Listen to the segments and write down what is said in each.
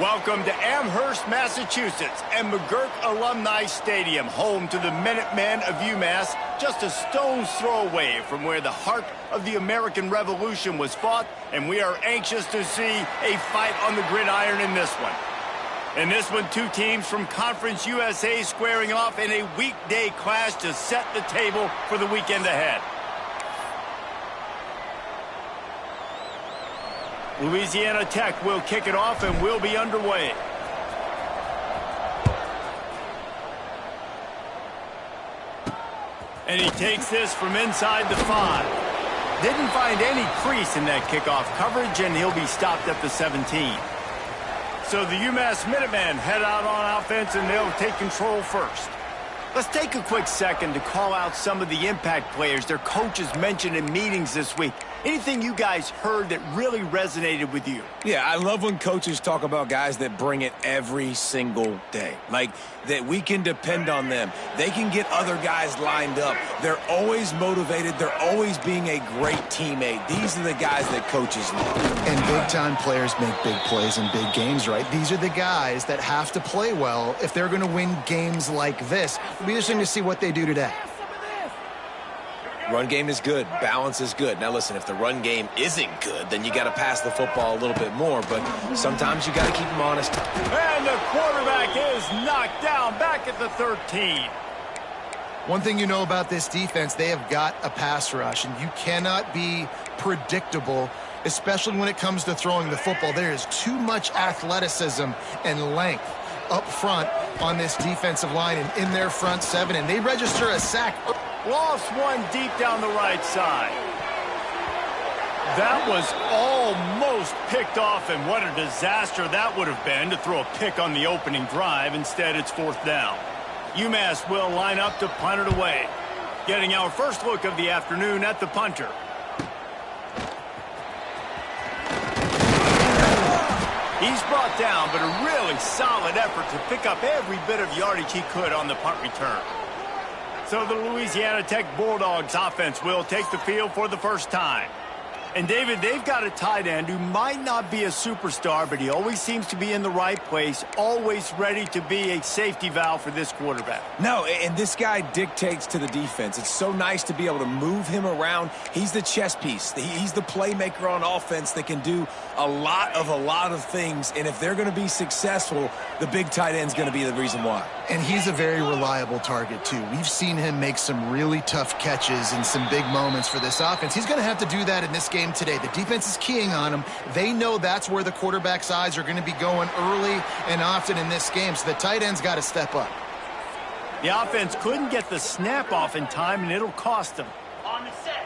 Welcome to Amherst, Massachusetts, and McGurk Alumni Stadium, home to the Minutemen of UMass, just a stone's throw away from where the heart of the American Revolution was fought, and we are anxious to see a fight on the gridiron in this one. In this one, two teams from Conference USA squaring off in a weekday clash to set the table for the weekend ahead. Louisiana Tech will kick it off and will be underway. And he takes this from inside the 5. Didn't find any crease in that kickoff coverage, and he'll be stopped at the 17. So the UMass Minutemen head out on offense, and they'll take control first. Let's take a quick second to call out some of the impact players their coaches mentioned in meetings this week. Anything you guys heard that really resonated with you? Yeah, I love when coaches talk about guys that bring it every single day. Like, that we can depend on them. They can get other guys lined up. They're always motivated. They're always being a great teammate. These are the guys that coaches love. And big-time players make big plays in big games, right? These are the guys that have to play well if they're going to win games like this. It'll be interesting to see what they do today. Run game is good. Balance is good. Now, listen, if the run game isn't good, then you got to pass the football a little bit more. But sometimes you got to keep them honest. And the quarterback is knocked down back at the 13. One thing you know about this defense, they have got a pass rush, and you cannot be predictable, especially when it comes to throwing the football. There is too much athleticism and length up front on this defensive line and in their front seven, and they register a sack. Lost one deep down the right side. That was almost picked off, and what a disaster that would have been to throw a pick on the opening drive. Instead, it's 4th down. UMass will line up to punt it away. Getting our first look of the afternoon at the punter. He's brought down, but a really solid effort to pick up every bit of yardage he could on the punt return. So the Louisiana Tech Bulldogs offense will take the field for the first time. And, David, they've got a tight end who might not be a superstar, but he always seems to be in the right place, always ready to be a safety valve for this quarterback. No, and this guy dictates to the defense. It's so nice to be able to move him around. He's the chess piece. He's the playmaker on offense that can do a lot of things. And if they're going to be successful, the big tight end's going to be the reason why. And he's a very reliable target, too. We've seen him make some really tough catches in some big moments for this offense. He's going to have to do that in this game today. The defense is keying on him. They know that's where the quarterback's eyes are going to be going early and often in this game, so the tight end's got to step up. The offense couldn't get the snap off in time, and it'll cost them. On the set.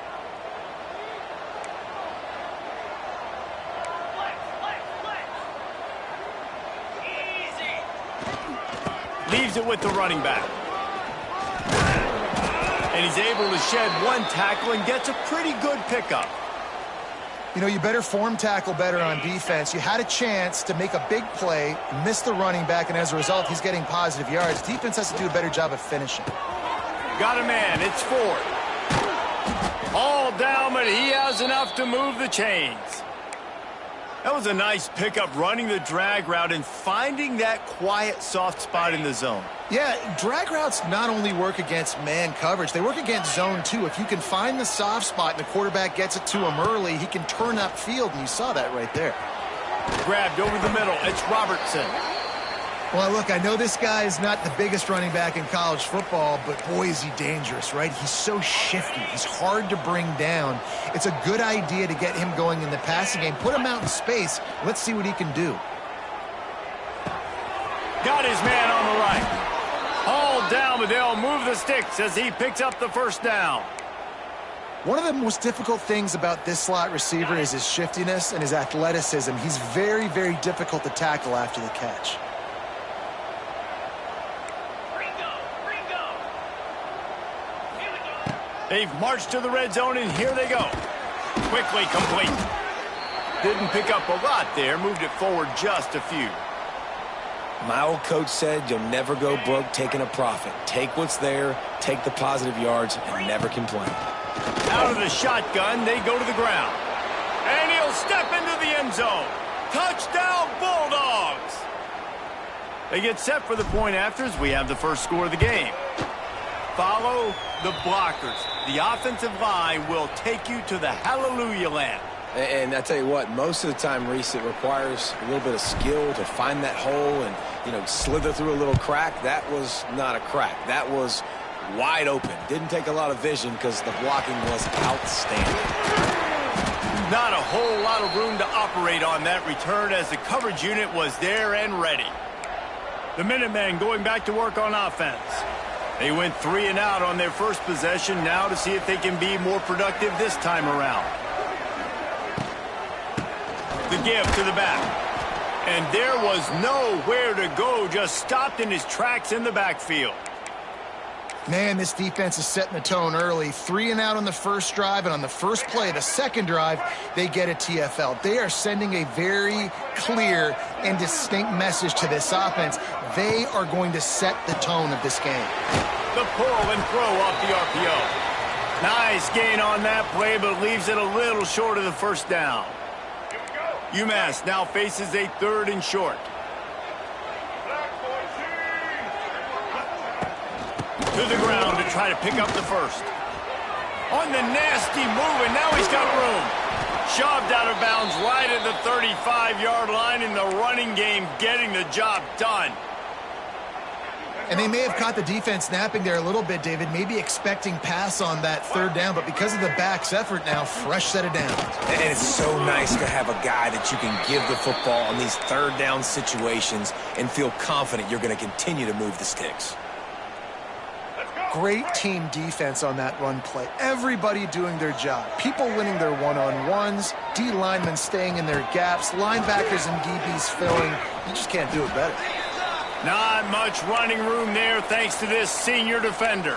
Leaves it with the running back. And he's able to shed one tackle and gets a pretty good pickup. You know, you better form tackle better on defense. You had a chance to make a big play, miss the running back, and as a result, he's getting positive yards. Defense has to do a better job of finishing. Got a man. It's 4th. All down, but he has enough to move the chains. That was a nice pickup, running the drag route and finding that quiet, soft spot in the zone. Yeah, drag routes not only work against man coverage, they work against zone too. If you can find the soft spot and the quarterback gets it to him early, he can turn upfield, and you saw that right there. Grabbed over the middle. It's Robertson. Well, look, I know this guy is not the biggest running back in college football, but boy, is he dangerous, right? He's so shifty. He's hard to bring down. It's a good idea to get him going in the passing game. Put him out in space. Let's see what he can do. Got his man on the right. All down, but they'll move the sticks as he picks up the 1st down. One of the most difficult things about this slot receiver is his shiftiness and his athleticism. He's very, very difficult to tackle after the catch. They've marched to the red zone, and here they go. Quickly complete. Didn't pick up a lot there, moved it forward just a few. My old coach said you'll never go broke taking a profit. Take what's there, take the positive yards, and never complain. Out of the shotgun, they go to the ground. And he'll step into the end zone. Touchdown, Bulldogs! They get set for the point afters. We have the first score of the game. Follow the blockers. The offensive line will take you to the hallelujah land. And I tell you what, most of the time, Reese, it requires a little bit of skill to find that hole and, slither through a little crack. That was not a crack. That was wide open. Didn't take a lot of vision because the blocking was outstanding. Not a whole lot of room to operate on that return as the coverage unit was there and ready. The Minutemen going back to work on offense. They went 3 and out on their first possession, now to see if they can be more productive this time around. The give to the back. And there was nowhere to go, just stopped in his tracks in the backfield. Man, this defense is setting the tone early. 3 and out on the first drive, and on the first play, the second drive, they get a TFL. They are sending a very clear and distinct message to this offense. They are going to set the tone of this game. The pull and throw off the RPO. Nice gain on that play, but leaves it a little short of the first down. UMass now faces a 3rd and short. To the ground to try to pick up the first. On the nasty move, and now he's got room. Shoved out of bounds right at the 35-yard line in the running game, getting the job done. And they may have caught the defense napping there a little bit, David, maybe expecting pass on that 3rd down, but because of the back's effort now, fresh set of downs. And it's so nice to have a guy that you can give the football on these 3rd down situations and feel confident you're going to continue to move the sticks. Great team defense on that run play. Everybody doing their job. People winning their one-on-ones, D linemen staying in their gaps, linebackers and DBs filling. You just can't do it better. Not much running room there thanks to this senior defender.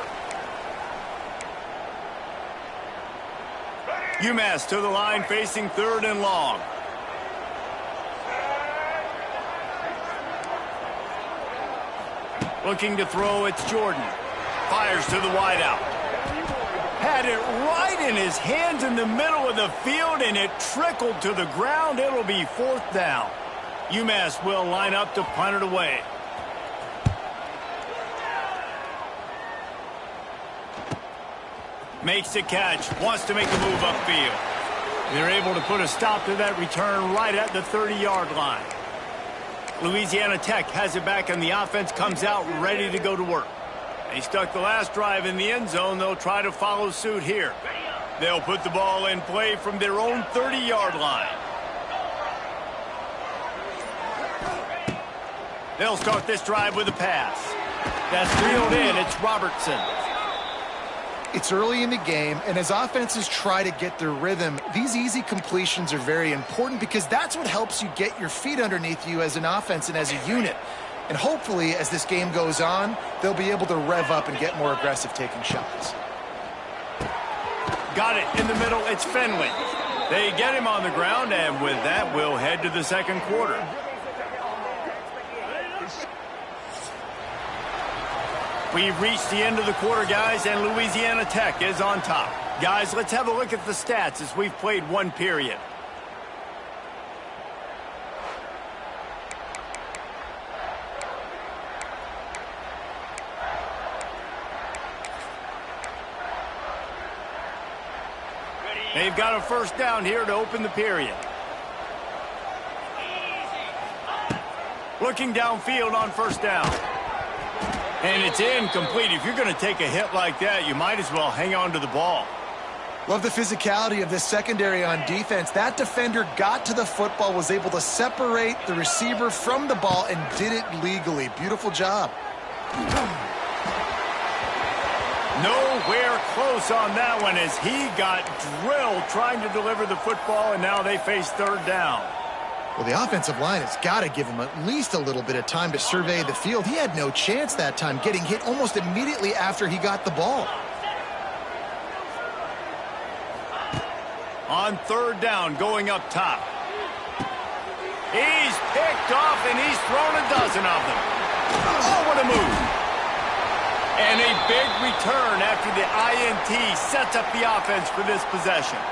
UMass to the line facing 3rd and long. Looking to throw, it's Jordan. Fires to the wideout. Had it right in his hands in the middle of the field, and it trickled to the ground. It'll be 4th down. UMass will line up to punt it away. Makes the catch, wants to make a move upfield. They're able to put a stop to that return right at the 30-yard line. Louisiana Tech has it back, and the offense comes out ready to go to work. They stuck the last drive in the end zone. They'll try to follow suit here. They'll put the ball in play from their own 30-yard line. They'll start this drive with a pass. That's reeled in. It's Robertson. It's early in the game, and as offenses try to get their rhythm, these easy completions are very important because that's what helps you get your feet underneath you as an offense and as a unit. And hopefully, as this game goes on, they'll be able to rev up and get more aggressive taking shots. Got it in the middle. It's Finley. They get him on the ground, and with that, we'll head to the second quarter. We've reached the end of the quarter, guys, and Louisiana Tech is on top. Guys, let's have a look at the stats as we've played one period. They've got a first down here to open the period. Looking downfield on first down. And it's incomplete. If you're going to take a hit like that, you might as well hang on to the ball. Love the physicality of this secondary on defense. That defender got to the football, was able to separate the receiver from the ball, and did it legally. Beautiful job. Nowhere close on that one as he got drilled trying to deliver the football, and now they face 3rd down. Well, the offensive line has got to give him at least a little bit of time to survey the field. He had no chance that time, getting hit almost immediately after he got the ball. On 3rd down, going up top. He's picked off, and he's thrown a dozen of them. Oh, what a move. And a big return after the INT sets up the offense for this possession.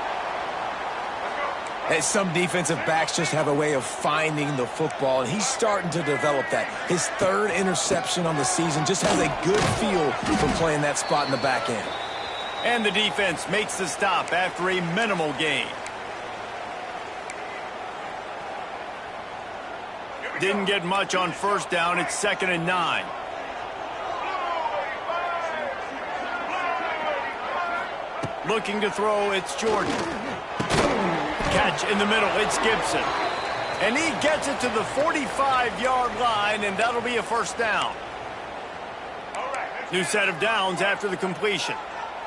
And some defensive backs just have a way of finding the football, and he's starting to develop that. His third interception on the season, just has a good feel for playing that spot in the back end. And the defense makes the stop after a minimal gain. Didn't get much on first down. It's 2nd and 9. Looking to throw, it's Jordan. Catch in the middle, it's Gibson. And he gets it to the 45-yard line, and that'll be a first down. New set of downs after the completion.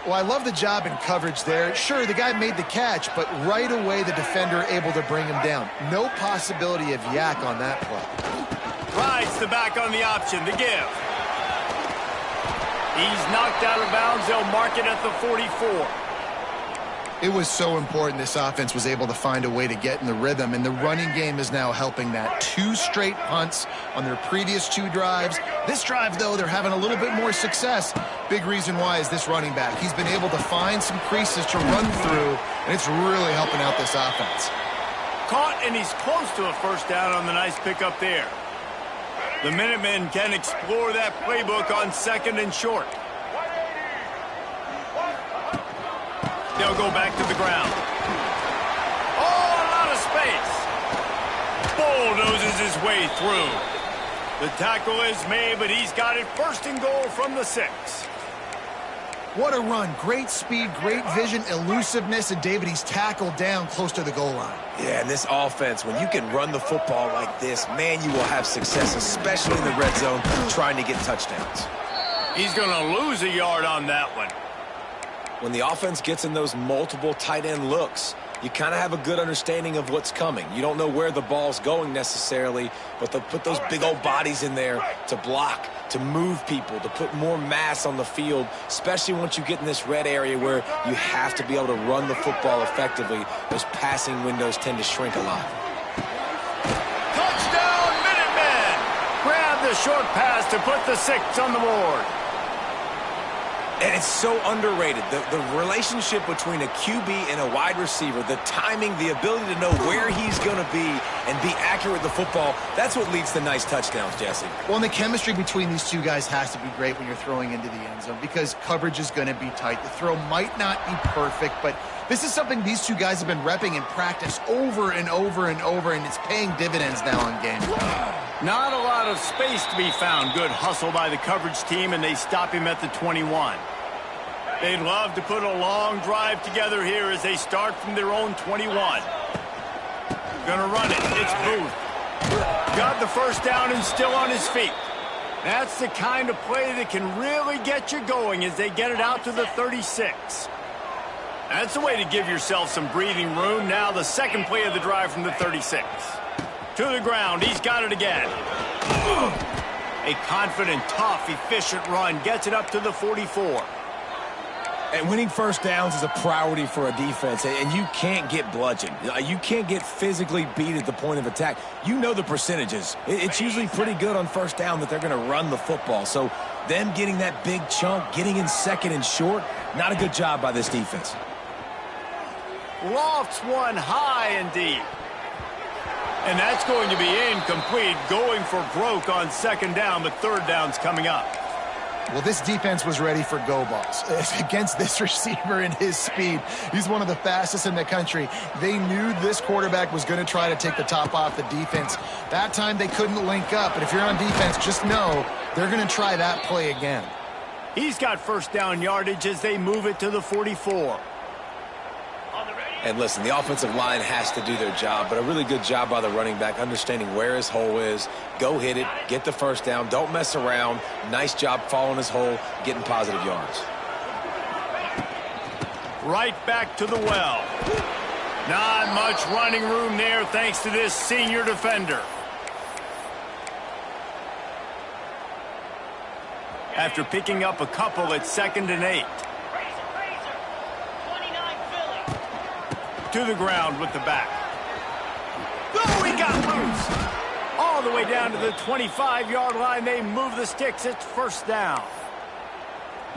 Well, I love the job in coverage there. Sure, the guy made the catch, but right away the defender able to bring him down. No possibility of yak on that play. Rides the back on the option, the give. He's knocked out of bounds. They'll mark it at the 44. It was so important this offense was able to find a way to get in the rhythm, and the running game is now helping that. 2 straight punts on their previous 2 drives. This drive, though, they're having a little bit more success. Big reason why is this running back. He's been able to find some creases to run through, and it's really helping out this offense. Caught, and he's close to a first down on the nice pickup there. The Minutemen can explore that playbook on 2nd and short. They'll go back to the ground. Oh, a lot of space. Bulldozes his way through. The tackle is made, but he's got it 1st and goal from the 6. What a run. Great speed, great vision, elusiveness, and David, he's tackled down close to the goal line. Yeah, and this offense, when you can run the football like this, man, you will have success, especially in the red zone, trying to get touchdowns. He's going to lose a yard on that one. When the offense gets in those multiple tight end looks, you kind of have a good understanding of what's coming. You don't know where the ball's going necessarily, but they'll put those big old bodies in there to block, to move people, to put more mass on the field, especially once you get in this red area where you have to be able to run the football effectively. Those passing windows tend to shrink a lot. Touchdown, Minutemen! Grab the short pass to put the 6 on the board. And it's so underrated. The relationship between a QB and a wide receiver, the timing, the ability to know where he's going to be and be accurate with the football, that's what leads to nice touchdowns, Jesse. Well, and the chemistry between these 2 guys has to be great when you're throwing into the end zone because coverage is going to be tight. The throw might not be perfect, but this is something these 2 guys have been repping in practice over and over and over, and it's paying dividends now on game. Not a lot of space to be found. Good hustle by the coverage team, and they stop him at the 21. They'd love to put a long drive together here as they start from their own 21. Gonna run it. It's Booth. Got the first down and still on his feet. That's the kind of play that can really get you going as they get it out to the 36. That's a way to give yourself some breathing room. Now the second play of the drive from the 36. To the ground. He's got it again. A confident, tough, efficient run gets it up to the 44. And winning first downs is a priority for a defense, and you can't get bludgeoned. You can't get physically beat at the point of attack. You know the percentages. It's usually pretty good on first down that they're going to run the football. So them getting that big chunk, getting in 2nd and short, not a good job by this defense. Lofts one high and deep. And that's going to be incomplete, going for broke on 2nd down, but 3rd down's coming up. Well, this defense was ready for go balls. Against this receiver and his speed, he's one of the fastest in the country. They knew this quarterback was going to try to take the top off the defense. That time they couldn't link up, but if you're on defense, just know they're going to try that play again. He's got first down yardage as they move it to the 44. And listen, the offensive line has to do their job, but a really good job by the running back understanding where his hole is. Go hit it, get the first down, don't mess around. Nice job following his hole, getting positive yards. Right back to the well. Not much running room there thanks to this senior defender. After picking up a couple at 2nd and 8. To the ground with the back. Oh, he got loose. All the way down to the 25-yard line. They move the sticks. It's first down.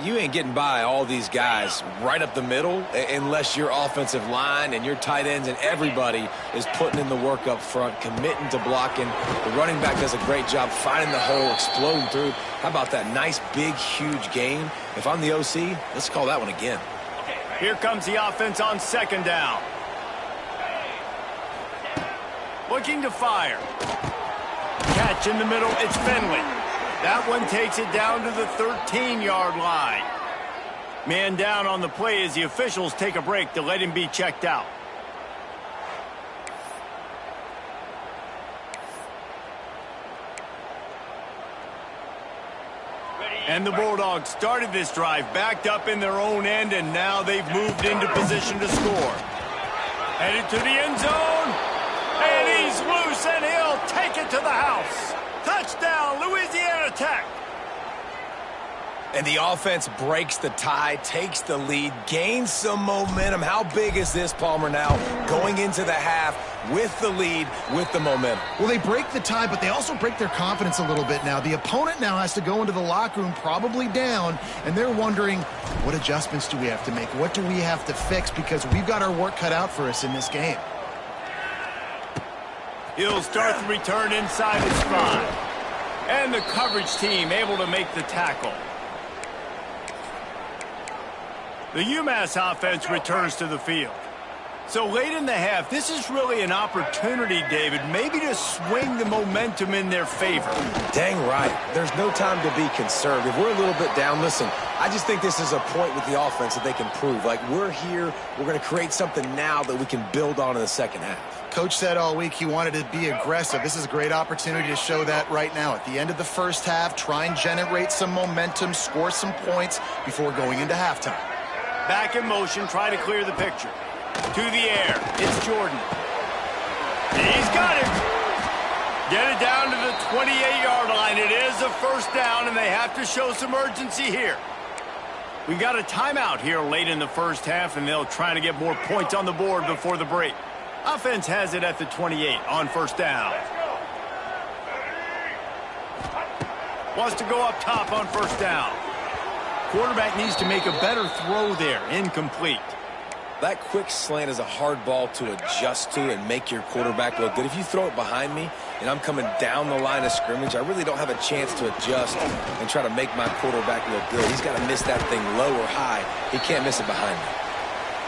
You ain't getting by all these guys right up the middle unless your offensive line and your tight ends and everybody is putting in the work up front, committing to blocking. The running back does a great job finding the hole, exploding through. How about that nice, big, huge gain? If I'm the OC, let's call that one again. Here comes the offense on second down. Looking to fire. Catch in the middle, it's Finley. That one takes it down to the 13-yard line. Man down on the play as the officials take a break to let him be checked out. And the Bulldogs started this drive backed up in their own end, and now they've moved into position to score. Headed to the end zone, and he's loose, and he'll take it to the house. Touchdown, Louisiana Tech. And the offense breaks the tie, takes the lead, gains some momentum. How big is this, Palmer, now going into the half with the lead, with the momentum? Well, they break the tie, but they also break their confidence a little bit now. The opponent now has to go into the locker room probably down, and they're wondering, what adjustments do we have to make? What do we have to fix? Because we've got our work cut out for us in this game. He'll start the return inside his 5. And the coverage team able to make the tackle. The UMass offense returns to the field. So late in the half, this is really an opportunity, David, maybe to swing the momentum in their favor. Dang right. There's no time to be conservative. We're a little bit down. Listen, I just think this is a point with the offense that they can prove. Like, we're here, we're going to create something now that we can build on in the second half. Coach said all week he wanted to be aggressive. This is a great opportunity to show that right now. At the end of the first half, try and generate some momentum, score some points before going into halftime. Back in motion, try to clear the picture. To the air, it's Jordan. He's got it. Get it down to the 28-yard line. It is a first down, and they have to show some urgency here. We got a timeout here late in the first half, and they'll try to get more points on the board before the break. Offense has it at the 28 on first down. Wants to go up top on first down. Quarterback needs to make a better throw there. Incomplete. That quick slant is a hard ball to adjust to and make your quarterback look good. If you throw it behind me and I'm coming down the line of scrimmage, I really don't have a chance to adjust and try to make my quarterback look good. He's got to miss that thing low or high. He can't miss it behind me.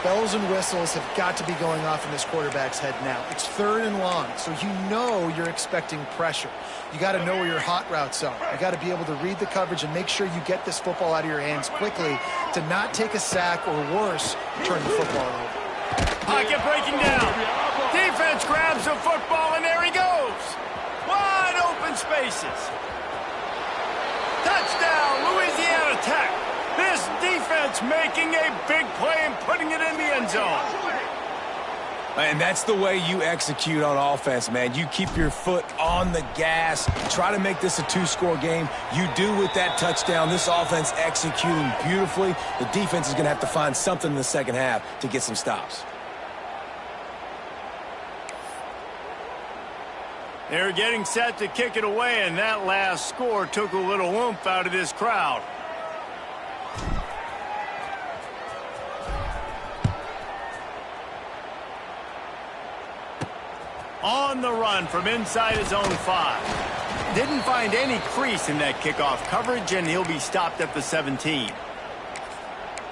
Bells and whistles have got to be going off in this quarterback's head now. It's 3rd and long, so you know you're expecting pressure. You got to know where your hot routes are. You got to be able to read the coverage and make sure you get this football out of your hands quickly to not take a sack or worse, turn the football over. Pocket breaking down. Defense grabs the football, and there he goes. Wide open spaces. Touchdown, Louisiana Tech. This defense making a big play and putting it in the end zone. And that's the way you execute on offense, man. You keep your foot on the gas. Try to make this a 2-score game. You do with that touchdown. This offense executing beautifully. The defense is going to have to find something in the second half to get some stops. They're getting set to kick it away, and that last score took a little oomph out of this crowd. On the run from inside his own 5. Didn't find any crease in that kickoff coverage, and he'll be stopped at the 17.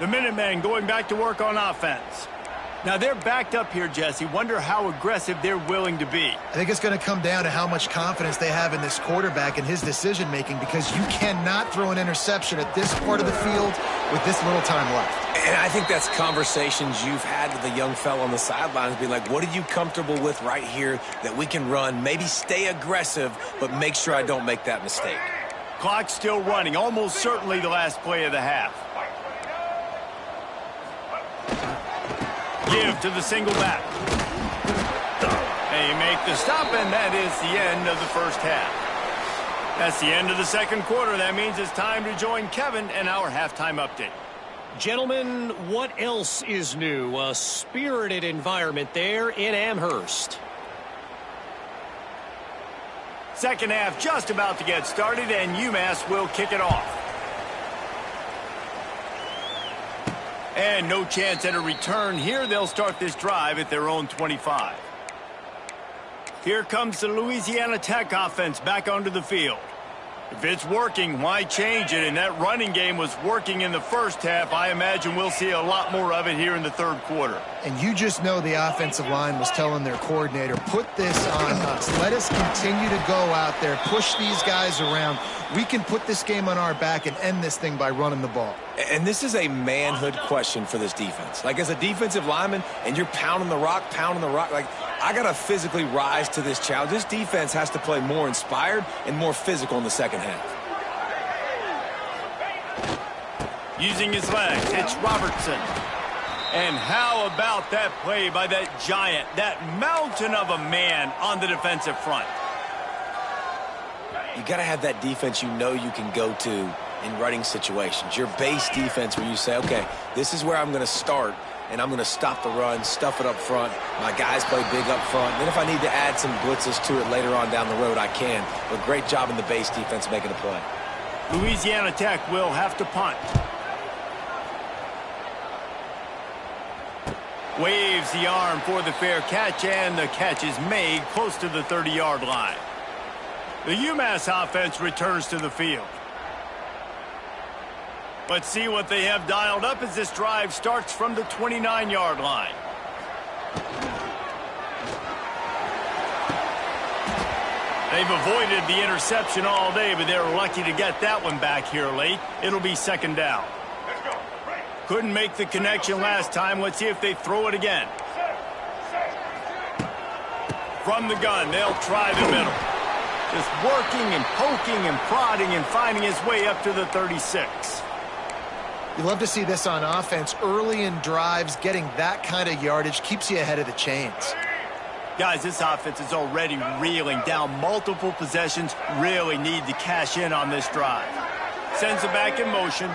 The Minutemen going back to work on offense. Now they're backed up here, Jesse. Wonder how aggressive they're willing to be. I think it's going to come down to how much confidence they have in this quarterback and his decision-making, because you cannot throw an interception at this part of the field with this little time left. And I think that's conversations you've had with a young fella on the sidelines, being like, what are you comfortable with right here that we can run? Maybe stay aggressive, but make sure I don't make that mistake. Clock's still running, almost certainly the last play of the half. Give to the single back. They make the stop, and that is the end of the first half. That's the end of the second quarter. That means it's time to join Kevin and our halftime update. Gentlemen, what else is new? A spirited environment there in Amherst. Second half just about to get started, and UMass will kick it off. And no chance at a return here. They'll start this drive at their own 25. Here comes the Louisiana Tech offense back onto the field. If it's working, why change it? And that running game was working in the first half. I imagine we'll see a lot more of it here in the third quarter. And you just know the offensive line was telling their coordinator, put this on us. Let us continue to go out there, push these guys around. We can put this game on our back and end this thing by running the ball. And this is a manhood question for this defense. Like, as a defensive lineman, and you're pounding the rock, like, I got to physically rise to this challenge. This defense has to play more inspired and more physical in the second half. Using his legs, it's Robertson. And how about that play by that giant, that mountain of a man on the defensive front? You got to have that defense you know you can go to in running situations. Your base defense where you say, okay, this is where I'm going to start, and I'm going to stop the run, stuff it up front. My guys play big up front. Then if I need to add some blitzes to it later on down the road, I can. But great job in the base defense making a play. Louisiana Tech will have to punt. Waves the arm for the fair catch, and the catch is made close to the 30-yard line. The UMass offense returns to the field. Let's see what they have dialed up as this drive starts from the 29-yard line. They've avoided the interception all day, but they're lucky to get that one back here late. It'll be second down. Couldn't make the connection last time. Let's see if they throw it again. From the gun, they'll try the middle. Just working and poking and prodding and finding his way up to the 36. You love to see this on offense. Early in drives, getting that kind of yardage keeps you ahead of the chains. Guys, this offense is already reeling down multiple possessions. Really need to cash in on this drive. Sends it back in motion.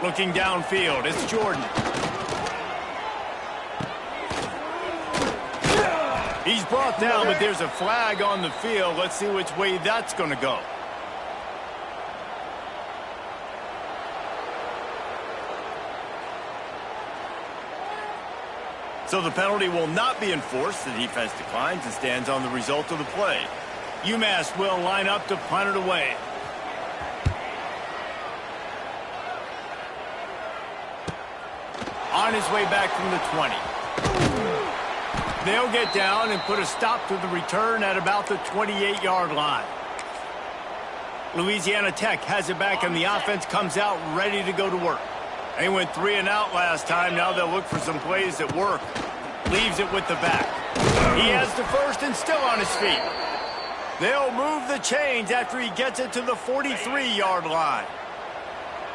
Looking downfield, it's Jordan. He's brought down, but there's a flag on the field. Let's see which way that's going to go. So the penalty will not be enforced. The defense declines and stands on the result of the play. UMass will line up to punt it away. On his way back from the 20. They'll get down and put a stop to the return at about the 28-yard line. Louisiana Tech has it back, and the offense comes out ready to go to work. They went 3 and out last time. Now they'll look for some plays that work. Leaves it with the back. He has the first and still on his feet. They'll move the chains after he gets it to the 43-yard line.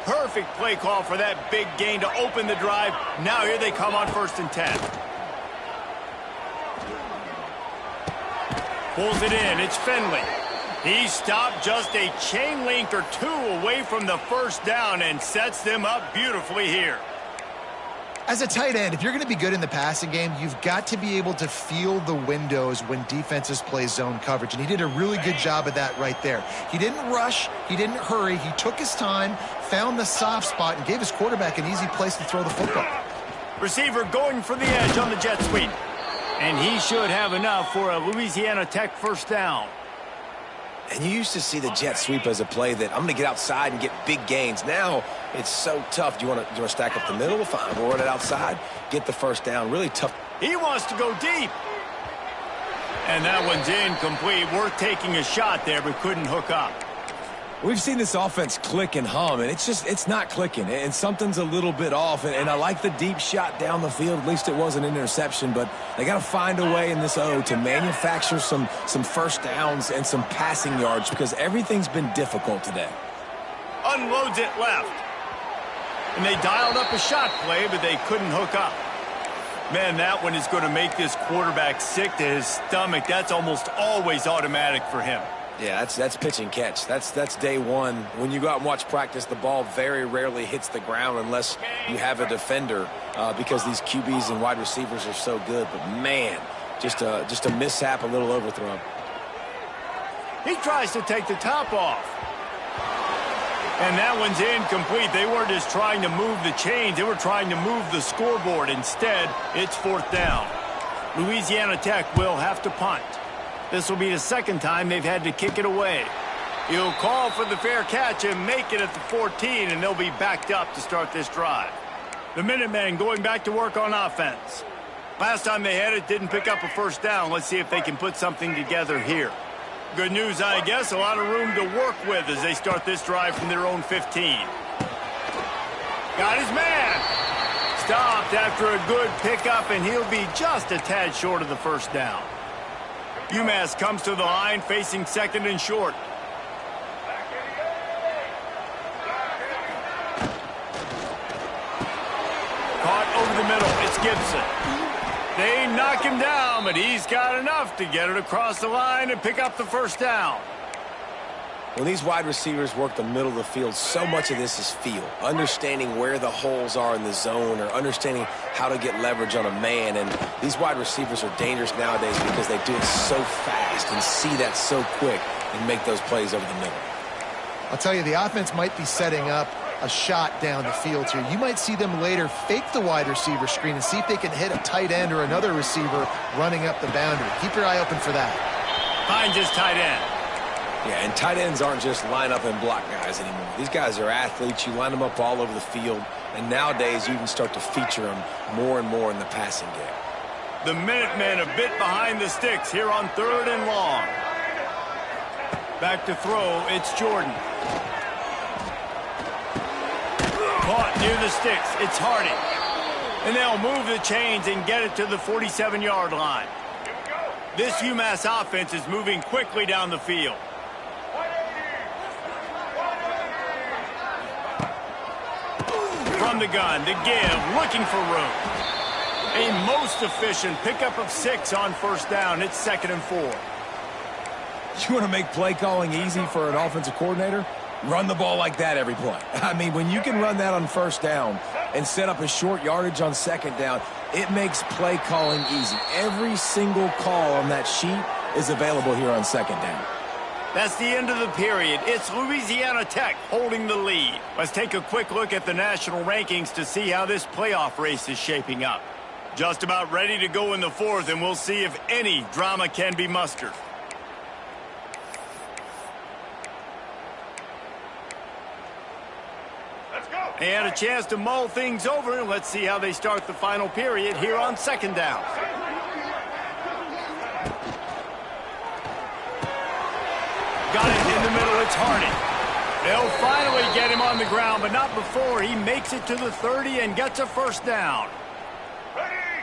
Perfect play call for that big gain to open the drive. Now here they come on 1st and 10. Pulls it in. It's Finley. He stopped just a chain link or two away from the first down and sets them up beautifully here. As a tight end, if you're going to be good in the passing game, you've got to be able to feel the windows when defenses play zone coverage. And he did a really good job of that right there. He didn't rush. He didn't hurry. He took his time, found the soft spot, and gave his quarterback an easy place to throw the football. Receiver going for the edge on the jet sweep. And he should have enough for a Louisiana Tech first down. And you used to see the jet sweep as a play that I'm going to get outside and get big gains. Now it's so tough. Do you want to stack up the middle? Fine. We'll run it outside. Get the first down. Really tough. He wants to go deep. And that one's incomplete. Worth taking a shot there, but couldn't hook up. We've seen this offense click and hum, and it's not clicking, and something's a little bit off. And I like the deep shot down the field. At least it wasn't an interception, but they got to find a way in this O to manufacture some first downs and some passing yards because everything's been difficult today. Unloads it left. And they dialed up a shot play, but they couldn't hook up. Man, that one is going to make this quarterback sick to his stomach. That's almost always automatic for him. Yeah, that's pitch and catch. That's day one. When you go out and watch practice, the ball very rarely hits the ground unless you have a defender because these QBs and wide receivers are so good. But, man, just a mishap, a little overthrown. He tries to take the top off. And that one's incomplete. They weren't just trying to move the chains. They were trying to move the scoreboard. Instead, it's 4th down. Louisiana Tech will have to punt. This will be the second time they've had to kick it away. He'll call for the fair catch and make it at the 14, and they'll be backed up to start this drive. The Minutemen going back to work on offense. Last time they had it, didn't pick up a first down. Let's see if they can put something together here. Good news, I guess, a lot of room to work with as they start this drive from their own 15. Got his man. Stopped after a good pickup, and he'll be just a tad short of the first down. UMass comes to the line facing 2nd and short. Caught over the middle. It's Gibson. They knock him down, but he's got enough to get it across the line and pick up the first down. When these wide receivers work the middle of the field, so much of this is feel. Understanding where the holes are in the zone or understanding how to get leverage on a man. And these wide receivers are dangerous nowadays because they do it so fast and see that so quick and make those plays over the middle. I'll tell you, the offense might be setting up a shot down the field here. You might see them later fake the wide receiver screen and see if they can hit a tight end or another receiver running up the boundary. Keep your eye open for that. Hines is tight end. Yeah, and tight ends aren't just line up and block guys anymore. These guys are athletes. You line them up all over the field, and nowadays you can start to feature them more and more in the passing game. The Minutemen a bit behind the sticks here on 3rd and long. Back to throw, it's Jordan. Caught near the sticks, it's Harding. And they'll move the chains and get it to the 47-yard line. This UMass offense is moving quickly down the field. From the gun, to give, looking for room. A most efficient pickup of 6 on first down. It's 2nd and 4. You want to make play calling easy for an offensive coordinator? Run the ball like that every play. I mean, when you can run that on first down and set up a short yardage on 2nd down, it makes play calling easy. Every single call on that sheet is available here on 2nd down. That's the end of the period. It's Louisiana Tech holding the lead. Let's take a quick look at the national rankings to see how this playoff race is shaping up. Just about ready to go in the 4th, and we'll see if any drama can be mustered. They had a chance to mull things over. Let's see how they start the final period here on 2nd down. Got it in the middle. It's Harding. They'll finally get him on the ground, but not before he makes it to the 30 and gets a first down.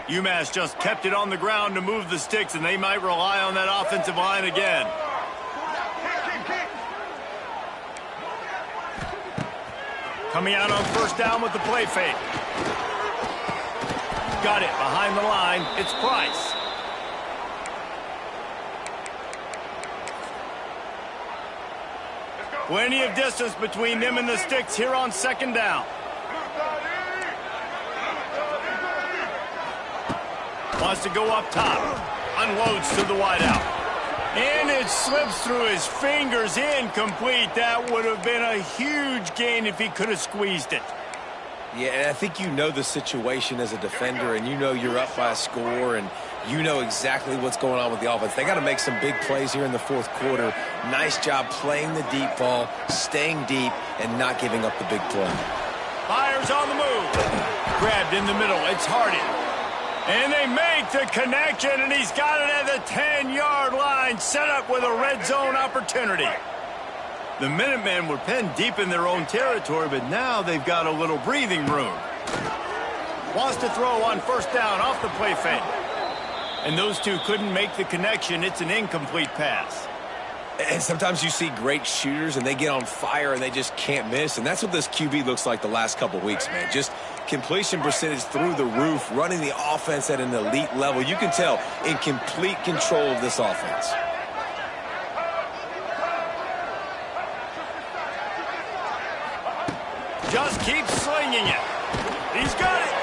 UMass just kept it on the ground to move the sticks, and they might rely on that offensive line again. Coming out on first down with the play fake. Got it behind the line. It's Price. Plenty of distance between them and the sticks here on 2nd down. Wants to go up top. Unloads to the wideout. And it slips through his fingers, incomplete. That would have been a huge gain if he could have squeezed it. Yeah, and I think you know the situation as a defender, and you know you're up by a score, and you know exactly what's going on with the offense. They got to make some big plays here in the 4th quarter. Nice job playing the deep ball, staying deep, and not giving up the big play. Fires on the move. Grabbed in the middle. It's Harding. And they make the connection, and he's got it at the 10-yard line, set up with a red zone opportunity. The Minutemen were penned deep in their own territory, but now they've got a little breathing room. Wants to throw on first down off the play fake. And those two couldn't make the connection. It's an incomplete pass. And sometimes you see great shooters, and they get on fire, and they just can't miss. And that's what this QB looks like the last couple weeks, man. Just completion percentage through the roof, running the offense at an elite level. You can tell in complete control of this offense. Just keeps slinging it. He's got it.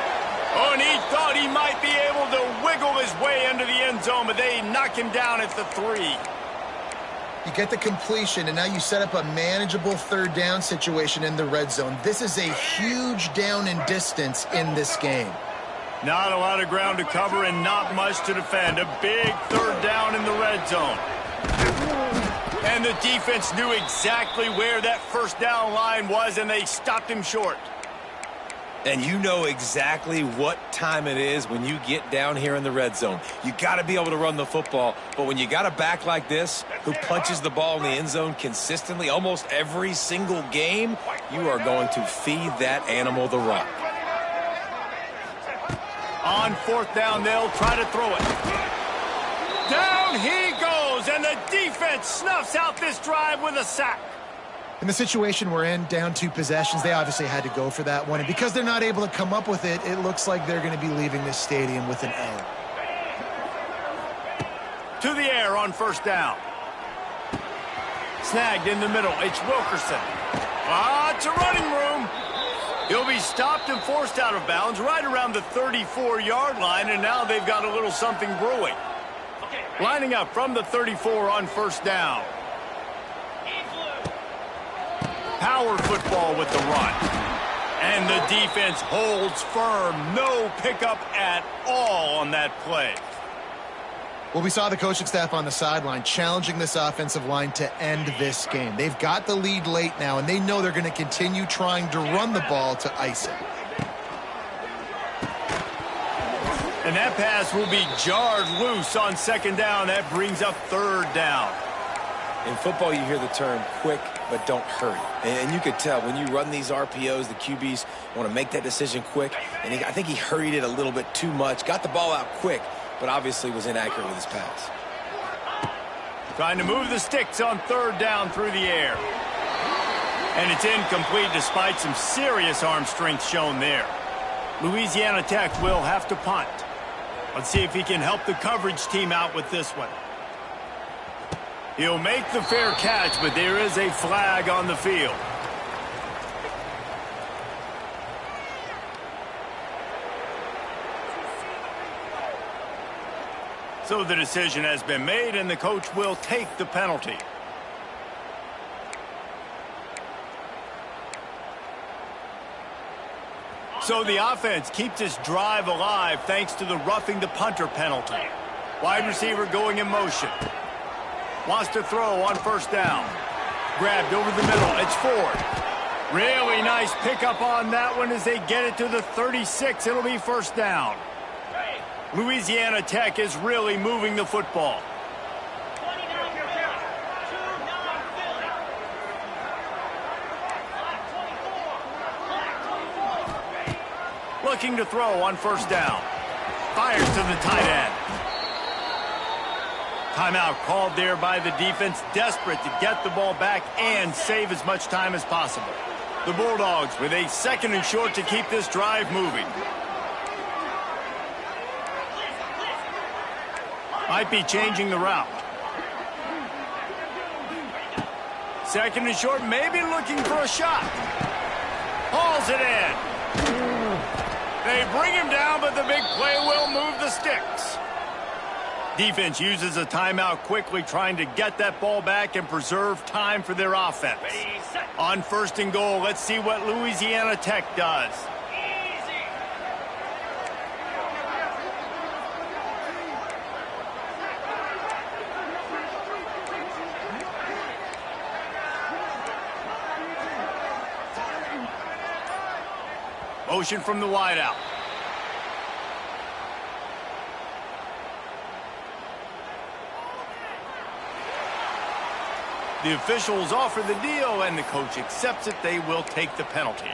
Oh, and he thought he might be able to wiggle his way into the end zone, but they knock him down at the 3. You get the completion, and now you set up a manageable third down situation in the red zone. This is a huge down in distance in this game. Not a lot of ground to cover and not much to defend. A big third down in the red zone. And the defense knew exactly where that first down line was, and they stopped him short. And you know exactly what time it is when you get down here in the red zone. You got to be able to run the football, but when you got a back like this who punches the ball in the end zone consistently almost every single game, you are going to feed that animal the rock. On fourth down, they'll try to throw it. Down he goes, and the defense snuffs out this drive with a sack. In the situation we're in, down 2 possessions, they obviously had to go for that one. And because they're not able to come up with it, it looks like they're going to be leaving this stadium with an L. To the air on first down. Snagged in the middle. It's Wilkerson. It's a running room. He'll be stopped and forced out of bounds right around the 34-yard line, and now they've got a little something brewing. Lining up from the 34 on first down. Power football with the run. And the defense holds firm. No pickup at all on that play. Well, we saw the coaching staff on the sideline challenging this offensive line to end this game. They've got the lead late now, and they know they're going to continue trying to run the ball to ice it. And that pass will be jarred loose on second down. That brings up third down. In football, you hear the term quick, but don't hurry. And you could tell when you run these RPOs, the QBs want to make that decision quick. And I think he hurried it a little bit too much. Got the ball out quick, but obviously was inaccurate with his pass. Trying to move the sticks on third down through the air. And it's incomplete despite some serious arm strength shown there. Louisiana Tech will have to punt. Let's see if he can help the coverage team out with this one. He'll make the fair catch, but there is a flag on the field. So the decision has been made, and the coach will take the penalty. So the offense keeps this drive alive thanks to the roughing the punter penalty. Wide receiver going in motion. Wants to throw on first down. Grabbed over the middle. It's Ford. Really nice pickup on that one as they get it to the 36. It'll be first down. Louisiana Tech is really moving the football. Looking to throw on first down. Fires to the tight end. Timeout called there by the defense, desperate to get the ball back and save as much time as possible. The Bulldogs with a second and short to keep this drive moving. Might be changing the route. Second and short, maybe looking for a shot. Hauls it in. They bring him down, but the big play will move the sticks. Defense uses a timeout quickly, trying to get that ball back and preserve time for their offense. On first and goal, let's see what Louisiana Tech does. Motion from the wideout. The officials offer the deal, and the coach accepts it. They will take the penalty.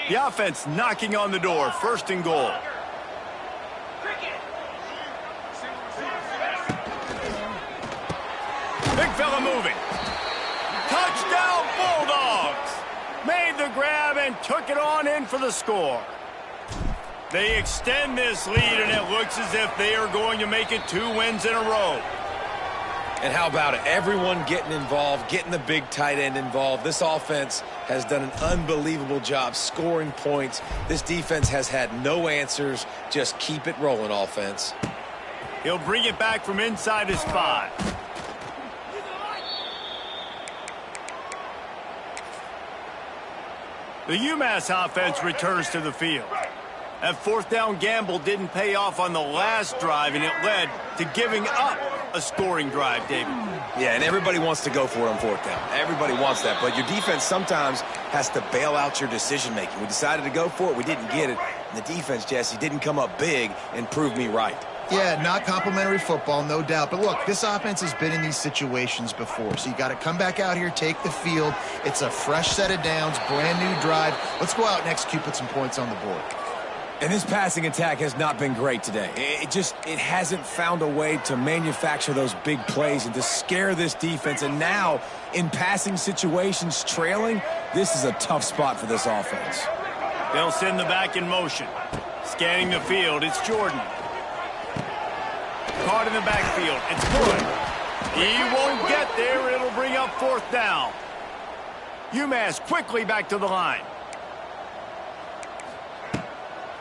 The offense knocking on the door. First and goal. Big fella moving. Touchdown Bulldogs. Made the grab and took it on in for the score. They extend this lead, and it looks as if they are going to make it 2 wins in a row. And how about it? Everyone getting involved, getting the big tight end involved. This offense has done an unbelievable job scoring points. This defense has had no answers. Just keep it rolling, offense. He'll bring it back from inside his 5. The UMass offense returns to the field. That fourth down gamble didn't pay off on the last drive, and it led to giving up a scoring drive, David. Yeah, and everybody wants to go for it on fourth down. Everybody wants that, but your defense sometimes has to bail out your decision-making. We decided to go for it. We didn't get it. And the defense, Jesse, didn't come up big and prove me right. Yeah, not complimentary football, no doubt. But look, this offense has been in these situations before. So you got to come back out here, take the field. It's a fresh set of downs, brand new drive. Let's go out and execute, put some points on the board. And this passing attack has not been great today. It hasn't found a way to manufacture those big plays and to scare this defense. And now, in passing situations, trailing, this is a tough spot for this offense. They'll send the back in motion. Scanning the field, it's Jordan. Caught in the backfield, it's good. He won't get there, it'll bring up fourth down. UMass quickly back to the line.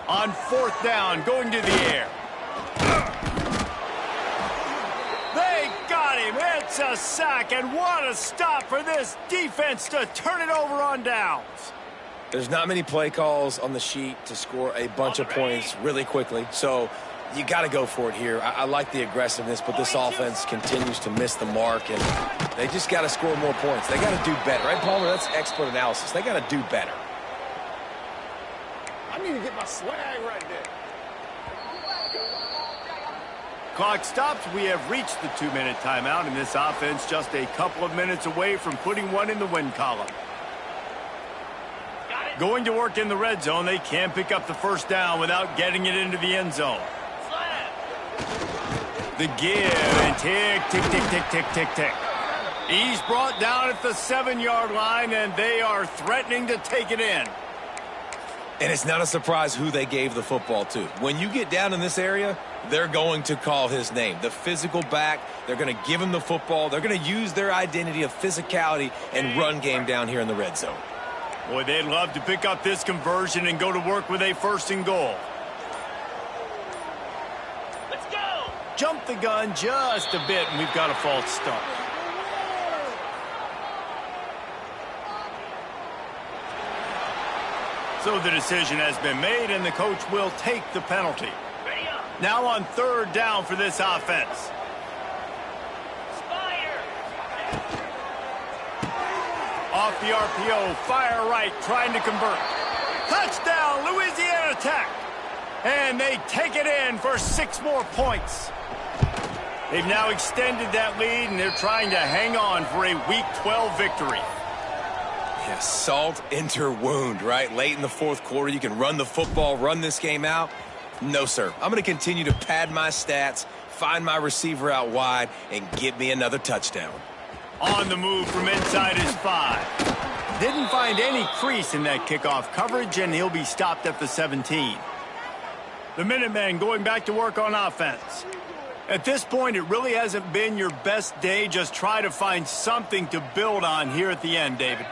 On fourth down, going to the air. They got him. It's a sack, and what a stop for this defense to turn it over on downs. There's not many play calls on the sheet to score a bunch of points really quickly, so you got to go for it here. I like the aggressiveness, but this offense continues to miss the mark, and they just got to score more points. They got to do better, right, Palmer? That's expert analysis. They got to do better. I need to get my swag right there. Clock stops. We have reached the 2-minute timeout, and this offense just a couple of minutes away from putting one in the win column. Going to work in the red zone. They can't pick up the first down without getting it into the end zone. The give, and tick, tick, tick, tick, tick, tick, tick. He's brought down at the 7-yard line, and they are threatening to take it in. And it's not a surprise who they gave the football to. When you get down in this area, they're going to call his name. The physical back, they're going to give him the football. They're going to use their identity of physicality and run game down here in the red zone. Boy, they'd love to pick up this conversion and go to work with a 1st and goal. Let's go! Jump the gun just a bit, and we've got a false start. So the decision has been made, and the coach will take the penalty. Now on 3rd down for this offense. Off the RPO, fire right, trying to convert. Touchdown, Louisiana Tech. And they take it in for 6 more points. They've now extended that lead, and they're trying to hang on for a Week 12 victory. Yeah, salt into wound, right? Late in the 4th quarter, you can run the football, run this game out. No, sir. I'm going to continue to pad my stats, find my receiver out wide, and get me another touchdown. On the move from inside his 5. Didn't find any crease in that kickoff coverage, and he'll be stopped at the 17. The Minutemen going back to work on offense. At this point, it really hasn't been your best day. Just try to find something to build on here at the end, David.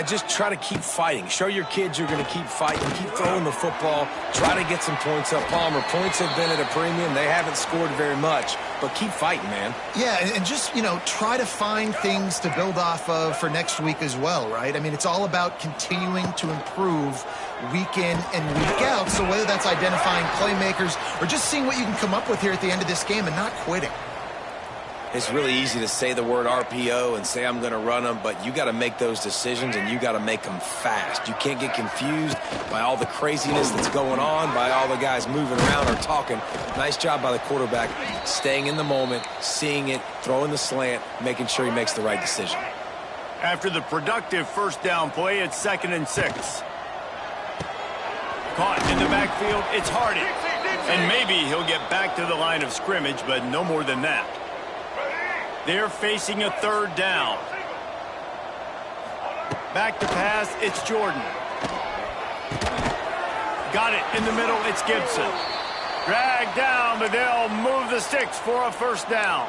Just try to keep fighting. Show your kids you're going to keep fighting, keep throwing the football, try to get some points up. Palmer, points have been at a premium. They haven't scored very much, but keep fighting, man. Yeah, and just, try to find things to build off of for next week as well, right? I mean, it's all about continuing to improve week in and week out. So whether that's identifying playmakers or just seeing what you can come up with here at the end of this game and not quitting. It's really easy to say the word RPO and say I'm going to run them, but you got to make those decisions, and you got to make them fast. You can't get confused by all the craziness that's going on, by all the guys moving around or talking. Nice job by the quarterback, staying in the moment, seeing it, throwing the slant, making sure he makes the right decision. After the productive 1st down play, it's 2nd and 6. Caught in the backfield, it's Hardy. And maybe he'll get back to the line of scrimmage, but no more than that. They're facing a 3rd down. Back to pass, it's Jordan. Got it in the middle, it's Gibson. Dragged down, but they'll move the sticks for a 1st down.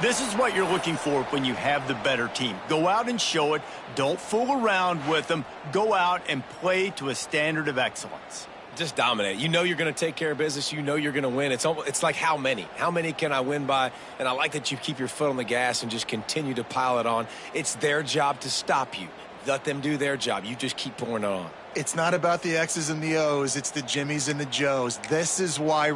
This is what you're looking for when you have the better team. Go out and show it. Don't fool around with them. Go out and play to a standard of excellence. Just dominate. You know you're going to take care of business. You know you're going to win. It's like how many? How many can I win by? And I like that you keep your foot on the gas and just continue to pile it on. It's their job to stop you. Let them do their job. You just keep pouring it on. It's not about the X's and the O's. It's the Jimmies and the Joes. This is why